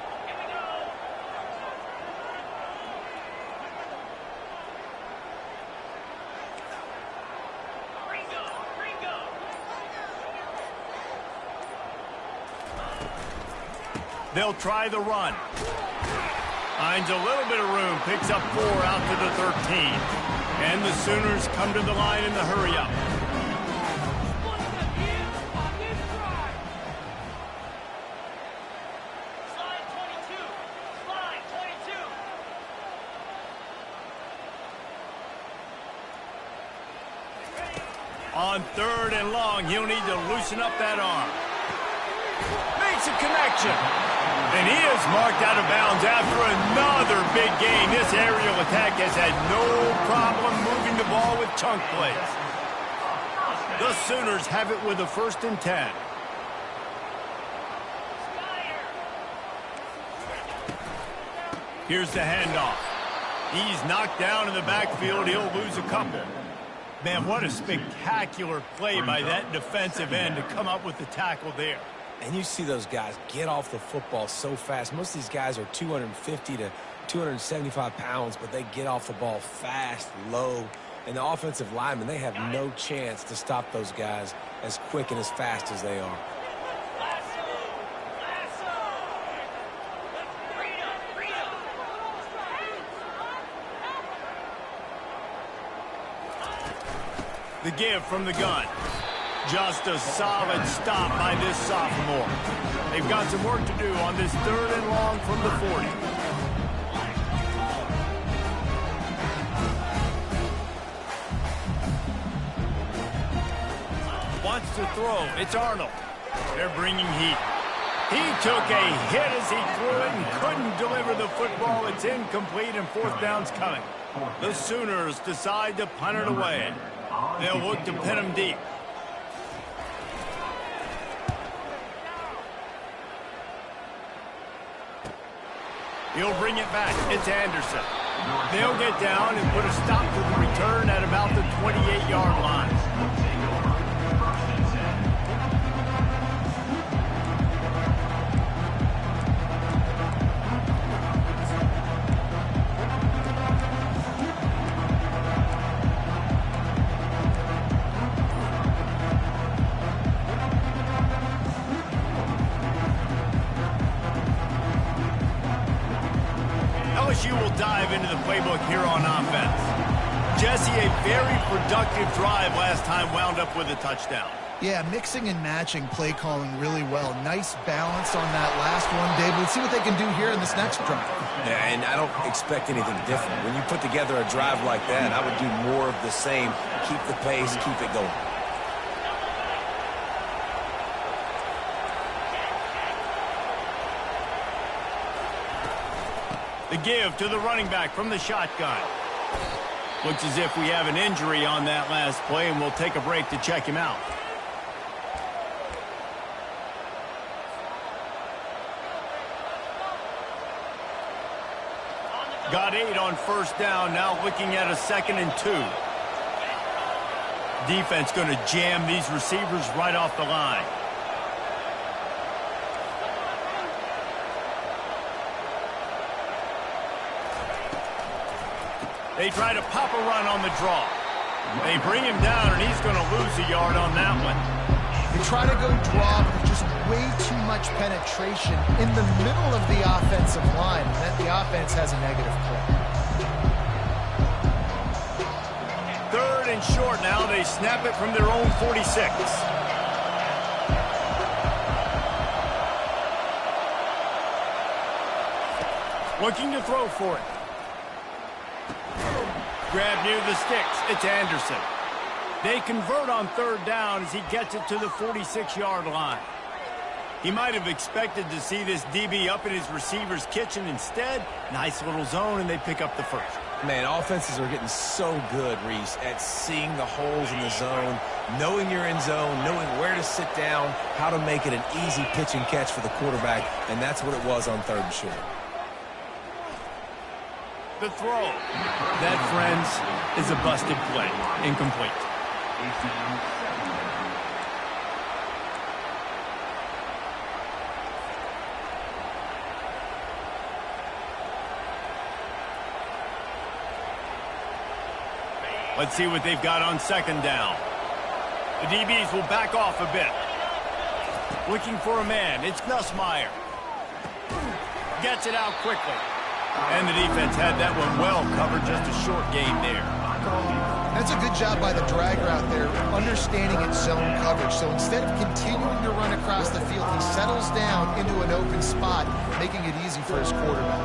They'll try the run. Finds a little bit of room, picks up 4 out to the 13. And the Sooners come to the line in the hurry-up. On 3rd and long, he'll need to loosen up that arm. Makes a connection. And he is marked out of bounds after another big gain. This aerial attack has had no problem moving the ball with chunk plays. The Sooners have it with a 1st and 10. Here's the handoff. He's knocked down in the backfield. He'll lose a couple. Man, what a spectacular play by that defensive end to come up with the tackle there. And you see those guys get off the football so fast. Most of these guys are 250 to 275 pounds, but they get off the ball fast, low. And the offensive linemen, they have no chance to stop those guys as quick and as fast as they are. The give from the gun. Just a solid stop by this sophomore. They've got some work to do on this 3rd and long from the 40. Wants to throw. It's Arnold. They're bringing heat. He took a hit as he threw it and couldn't deliver the football. It's incomplete and 4th down's coming. The Sooners decide to punt it away. They'll look to pin him deep. He'll bring it back. It's Anderson. They'll get down and put a stop to the return at about the 28-yard line. LSU will dive into the playbook here on offense. Jesse, a very productive drive last time wound up with a touchdown. Yeah, mixing and matching play calling really well. Nice balance on that last one, Dave. Let's see what they can do here in this next drive. Yeah, and I don't expect anything different. When you put together a drive like that, I would do more of the same. Keep the pace, keep it going. The give to the running back from the shotgun. Looks as if we have an injury on that last play, and we'll take a break to check him out. Got 8 on 1st down, now looking at a 2nd and 2. Defense going to jam these receivers right off the line. They try to pop a run on the draw. They bring him down, and he's going to lose a yard on that one. They try to go draw, but there's just way too much penetration in the middle of the offensive line, and then the offense has a negative play. 3rd and short now. They snap it from their own 46. Looking to throw for it. Grab near the sticks. It's Anderson. They convert on 3rd down as he gets it to the 46-yard line. He might have expected to see this DB up in his receiver's kitchen. Instead, nice little zone, and they pick up the 1st. Man, offenses are getting so good, Reese, at seeing the holes in the zone, knowing you're in zone, knowing where to sit down, how to make it an easy pitch and catch for the quarterback, and that's what it was on 3rd and short. The throw. That, friends, is a busted play. Incomplete. Let's see what they've got on second down. The DBs will back off a bit. Looking for a man. It's Nussmeier. Gets it out quickly. And the defense had that one well covered. Just a short gain there. That's a good job by the dragger out there, understanding its zone coverage. So instead of continuing to run across the field, he settles down into an open spot, making it easy for his quarterback.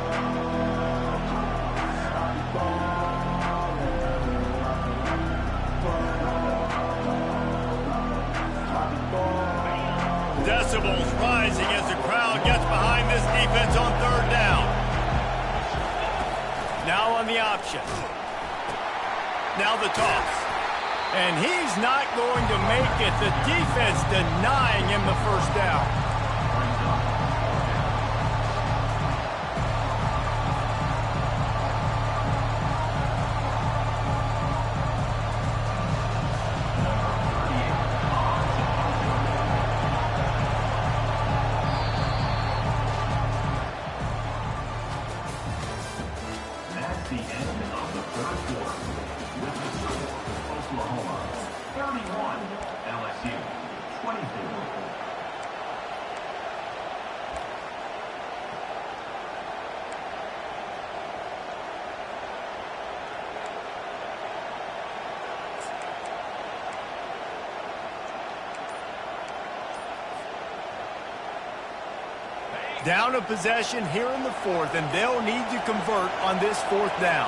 Decibels rising as the crowd gets behind this defense on third down. Now on the option. Now the toss. And he's not going to make it. The defense denying him the first down. That's the end of the third quarter. With the score, Oklahoma 31, LSU 24. Down a possession here in the fourth, and they'll need to convert on this fourth down.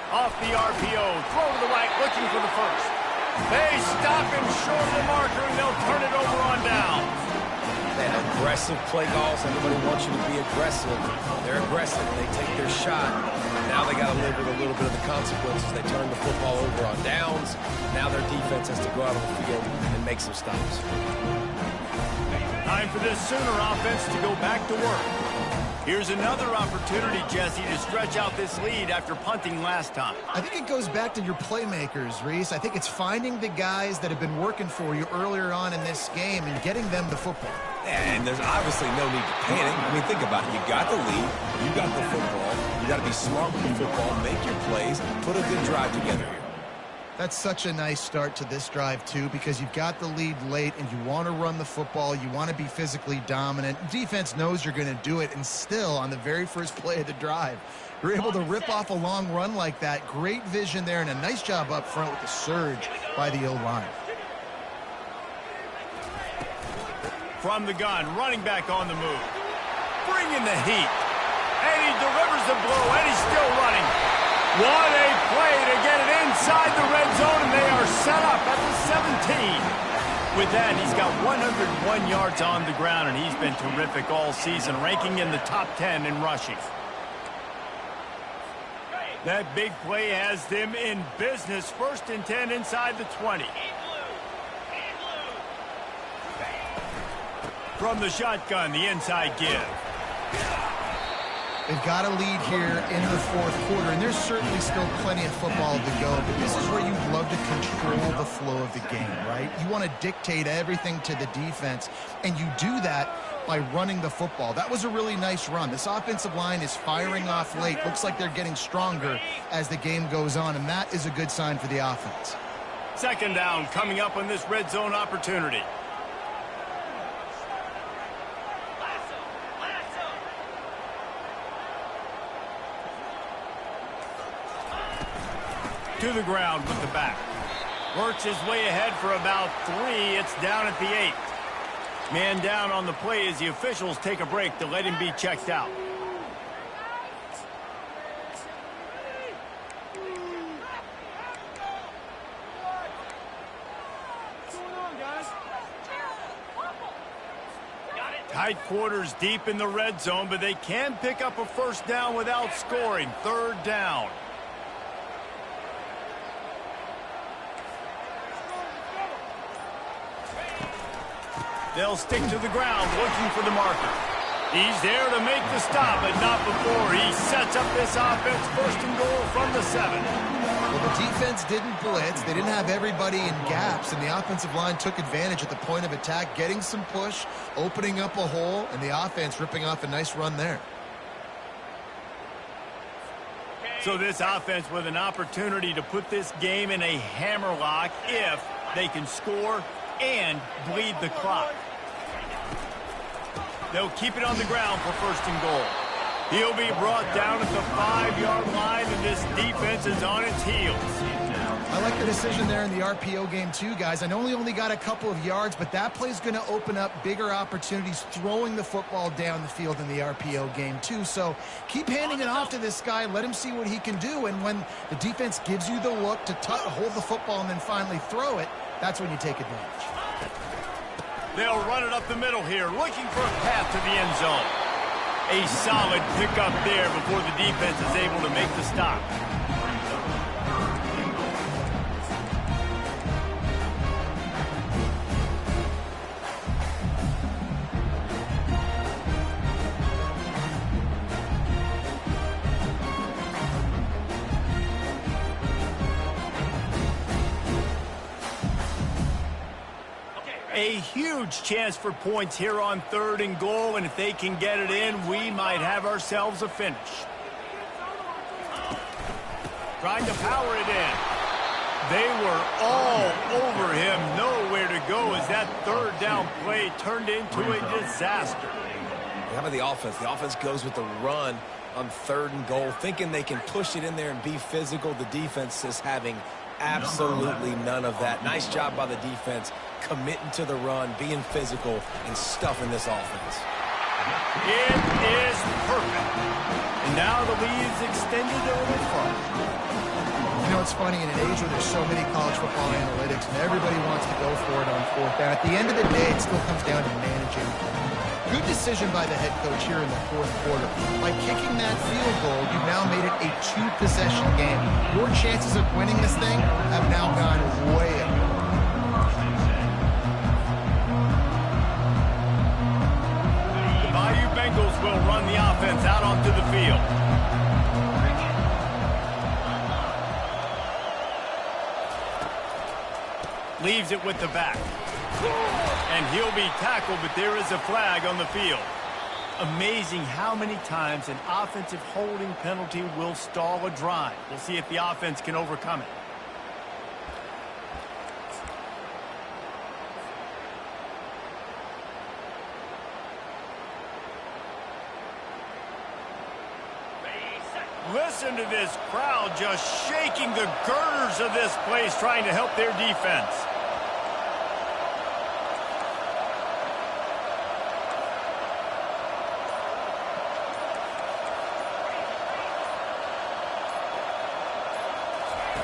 Off the RPO, throw to the right, looking for the first. They stop him short of the marker, and they'll turn it over on down. Man, aggressive play calls. Everybody wants you to be aggressive. They're aggressive. They take their shot. Now they got to live with a little bit of the consequences. They turn the football over on downs. Now their defense has to go out on the field and make some stops. Time for this Sooner offense to go back to work. Here's another opportunity, Jesse, to stretch out this lead after punting last time. I think it goes back to your playmakers, Reese. I think it's finding the guys that have been working for you earlier on in this game and getting them the football. And there's obviously no need to panic. I mean, think about it. You got the lead. You got the football. You got to be smart with the football, make your plays, put a good drive together here. That's such a nice start to this drive, too, because you've got the lead late and you want to run the football. You want to be physically dominant. Defense knows you're going to do it, and still, on the very first play of the drive, you're able to rip off a long run like that. Great vision there, and a nice job up front with the surge by the O-line. From the gun, running back on the move. Bringing the heat. And he delivers the blow, and he's still running. What a play to get it inside the red zone, and they are set up at the 17. With that, he's got 101 yards on the ground, and he's been terrific all season, ranking in the top 10 in rushing. That big play has them in business. 1st and 10 inside the 20. From the shotgun, the inside give. They've got a lead here in the fourth quarter, and there's certainly still plenty of football to go, but this is where you'd love to control the flow of the game, right? You want to dictate everything to the defense, and you do that by running the football. That was a really nice run. This offensive line is firing off late. Looks like they're getting stronger as the game goes on, and that is a good sign for the offense. 2nd down coming up on this red zone opportunity. To the ground with the back. Works his way ahead for about 3. It's down at the 8. Man down on the play as the officials take a break to let him be checked out. Tight quarters deep in the red zone, but they can pick up a first down without scoring. 3rd down. They'll stick to the ground looking for the marker. He's there to make the stop, but not before he sets up this offense. 1st and goal from the 7. Well, the defense didn't blitz. They didn't have everybody in gaps, and the offensive line took advantage at the point of attack, getting some push, opening up a hole, and the offense ripping off a nice run there. So this offense with an opportunity to put this game in a hammerlock if they can score and bleed the clock. They'll keep it on the ground for first and goal. He'll be brought down at the 5-yard line, and this defense is on its heels. I like the decision there in the RPO game too, guys. I know he only got a couple of yards, but that play's going to open up bigger opportunities throwing the football down the field in the RPO game too. So keep handing it off to this guy. Let him see what he can do. And when the defense gives you the look to hold the football and then finally throw it, that's when you take advantage. They'll run it up the middle here, looking for a path to the end zone. A solid pickup there before the defense is able to make the stop. A huge chance for points here on 3rd and goal, and if they can get it in, we might have ourselves a finish. Trying to power it in. They were all over him, nowhere to go as that 3rd down play turned into a disaster. How about the offense? The offense goes with the run on 3rd and goal, thinking they can push it in there and be physical. The defense is having absolutely none of that. Nice job by the defense, committing to the run, being physical, and stuffing this offense. It is perfect. And now the lead's extended a little further. You know, it's funny, in an age where there's so many college football analytics and everybody wants to go for it on 4th down, at the end of the day, it still comes down to managing. Good decision by the head coach here in the 4th quarter. By kicking that field goal, you've now made it a 2-possession game. Your chances of winning this thing have now gone way up. The Bayou Bengals will run the offense out onto the field. Leaves it with the back. And he'll be tackled, but there is a flag on the field. Amazing how many times an offensive holding penalty will stall a drive. We'll see if the offense can overcome it. Listen to this crowd just shaking the girders of this place, trying to help their defense.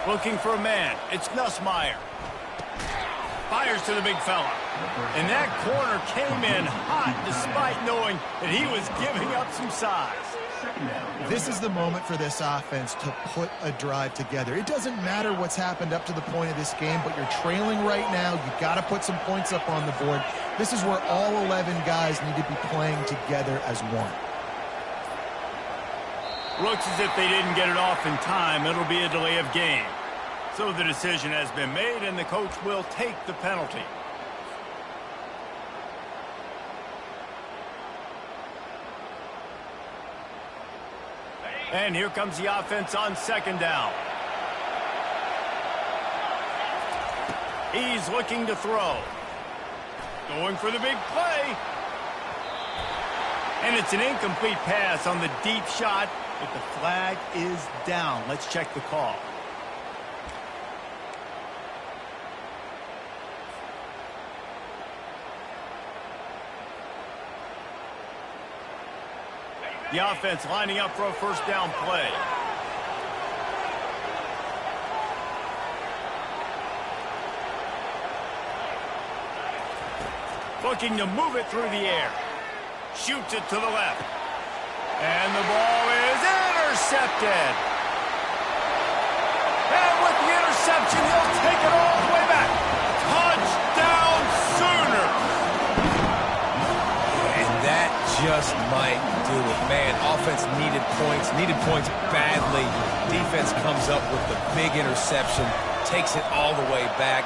Looking for a man. It's Nussmeier. Fires to the big fella. And that corner came in hot despite knowing that he was giving up some size. This is the moment for this offense to put a drive together. It doesn't matter what's happened up to the point of this game, but you're trailing right now. You've got to put some points up on the board. This is where all 11 guys need to be playing together as one. Looks as if they didn't get it off in time. It'll be a delay of game. So the decision has been made, and the coach will take the penalty. And here comes the offense on 2nd down. He's looking to throw. Going for the big play. And it's an incomplete pass on the deep shot, but the flag is down. Let's check the call. The offense lining up for a 1st down play. Looking to move it through the air. Shoots it to the left. And the ball is intercepted. And with the interception, he'll take it all the way back. Touchdown Sooners! And that just might do it. Man, offense needed points badly. Defense comes up with the big interception, takes it all the way back.